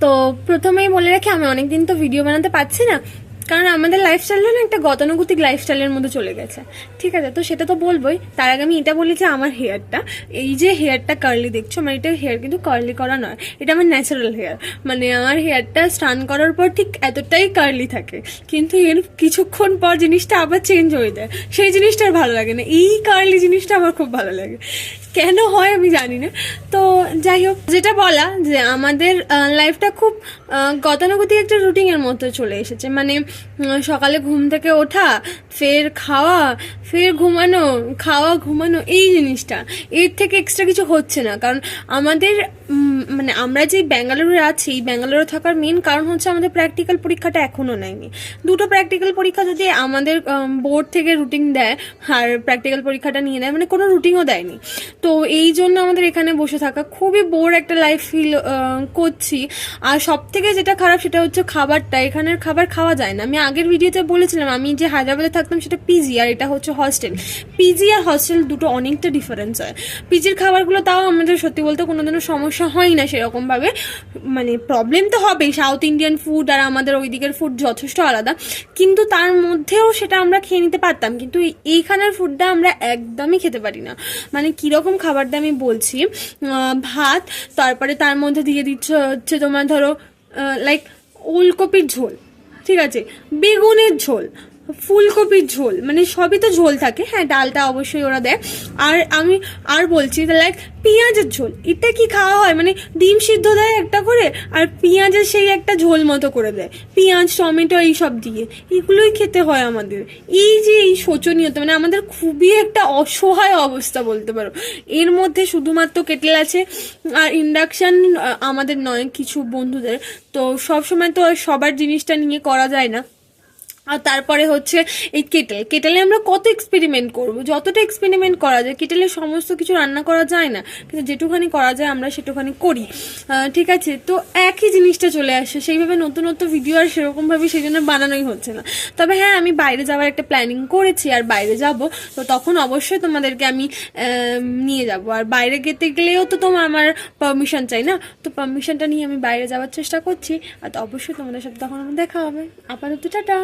তো প্রথমেই বলে রাখি, আমি অনেকদিন তো ভিডিও বানাতে পারছি না, কারণ আমাদের লাইফস্টাইলটা না একটা গতানুগতিক লাইফস্টাইলের মধ্যে চলে গেছে। ঠিক আছে, তো সেটা তো বলবোই। তার আগে আমি এটা বলি যে আমার হেয়ারটা, এই যে হেয়ারটা কার্লি দেখছো, মানে এটা হেয়ার কিন্তু কার্লি করা নয়, এটা আমার ন্যাচারাল হেয়ার। মানে আমার হেয়ারটা স্নান করার পর ঠিক এতটাই কার্লি থাকে, কিন্তু এর কিছুক্ষণ পর জিনিসটা আবার চেঞ্জ হয়ে যায়। সেই জিনিসটা আর ভালো লাগে না, এই কার্লি জিনিসটা আমার খুব ভালো লাগে। কেন হয় আমি জানি না। তো যাই হোক, যেটা বলা যে আমাদের লাইফটা খুব গতানুগতিক একটা রুটিনের মতো চলে এসেছে। মানে সকালে ঘুম থেকে ওঠা, ফের খাওয়া, ফের ঘুমানো, খাওয়া ঘুমানো, এই জিনিসটা, এর থেকে এক্সট্রা কিছু হচ্ছে না। কারণ আমাদের মানে আমরা যে ব্যাঙ্গালুরু আছি, ব্যাঙ্গালুরু থাকার মেন কারণ হচ্ছে আমাদের প্র্যাকটিক্যাল পরীক্ষাটা এখনও নেয়নি। দুটো প্র্যাকটিক্যাল পরীক্ষা যদি আমাদের বোর্ড থেকে রুটিন দেয় আর প্র্যাকটিক্যাল পরীক্ষাটা নিয়ে নেয়, মানে কোনো রুটিনও দেয়নি। তো এই জন্য আমাদের এখানে বসে থাকা খুবই বোর একটা লাইফ ফিল করছি। আর সব থেকে যেটা খারাপ সেটা হচ্ছে খাবারটা, এখানের খাবার খাওয়া যায় না। আমি আগের ভিডিওতে বলেছিলাম আমি যে হায়দ্রাবাদে থাকতাম সেটা পিজি, আর এটা হচ্ছে হস্টেল। পিজি আর হস্টেল দুটো অনেকটা ডিফারেন্স হয়। পিজির খাবারগুলো তাও আমাদের সত্যি বলতে কোনোদিনও সমস্যা হয় না সেরকমভাবে। মানে প্রবলেম তো হবেই, সাউথ ইন্ডিয়ান ফুড আর আমাদের ওই দিকের ফুড যথেষ্ট আলাদা, কিন্তু তার মধ্যেও সেটা আমরা খেয়ে নিতে পারতাম। কিন্তু এইখানের ফুডটা আমরা একদমই খেতে পারি না। মানে কীরকম খাবারটা আমি বলছি, ভাত, তারপরে তার মধ্যে দিয়ে দিচ্ছে হচ্ছে তোমার ধরো লাইক ওলকপির ঝোল, ঠিক আছে, বেগুনের ঝোল, ফুলকপির ঝোল, মানে সবই তো ঝোল থাকে। হ্যাঁ, ডালটা অবশ্যই ওরা দেয়। আর আমি আর বলছি লাইক পেঁয়াজের ঝোল, এটা কি খাওয়া হয়? মানে ডিম সিদ্ধ দেয় একটা করে, আর পেঁয়াজের সেই একটা ঝোল মতো করে দেয়, পেঁয়াজ টমেটো এইসব দিয়ে, এগুলোই খেতে হয় আমাদের। এই যে এই শোচনীয়তা, মানে আমাদের খুবই একটা অসহায় অবস্থা বলতে পারো। এর মধ্যে শুধুমাত্র কেটেল আছে আর ইন্ডাকশান আমাদের নয়, কিছু বন্ধুদের। তো সবসময় তো সবার জিনিসটা নিয়ে করা যায় না। আর তারপরে হচ্ছে এই কেটেলে আমরা কত এক্সপেরিমেন্ট করব, যতটা এক্সপেরিমেন্ট করা যায়। কেটেলে সমস্ত কিছু রান্না করা যায় না, কিন্তু যেটুখানি করা যায় আমরা সেটুখানি করি। ঠিক আছে, তো একই জিনিসটা চলে আসে, সেইভাবে নতুনত্ব ভিডিও আর সেরকমভাবে সেই জন্য বানানোই হচ্ছে না। তবে হ্যাঁ, আমি বাইরে যাওয়ার একটা প্ল্যানিং করেছি, আর বাইরে যাব, তো তখন অবশ্যই তোমাদেরকে আমি নিয়ে যাব। আর বাইরে যেতে গেলেও তো আমার পারমিশন চাই না, তো পারমিশনটা নিয়ে আমি বাইরে যাওয়ার চেষ্টা করছি। আর তো অবশ্যই তোমাদের সাথে তখন আমার দেখা হবে। আপাতত টাটা।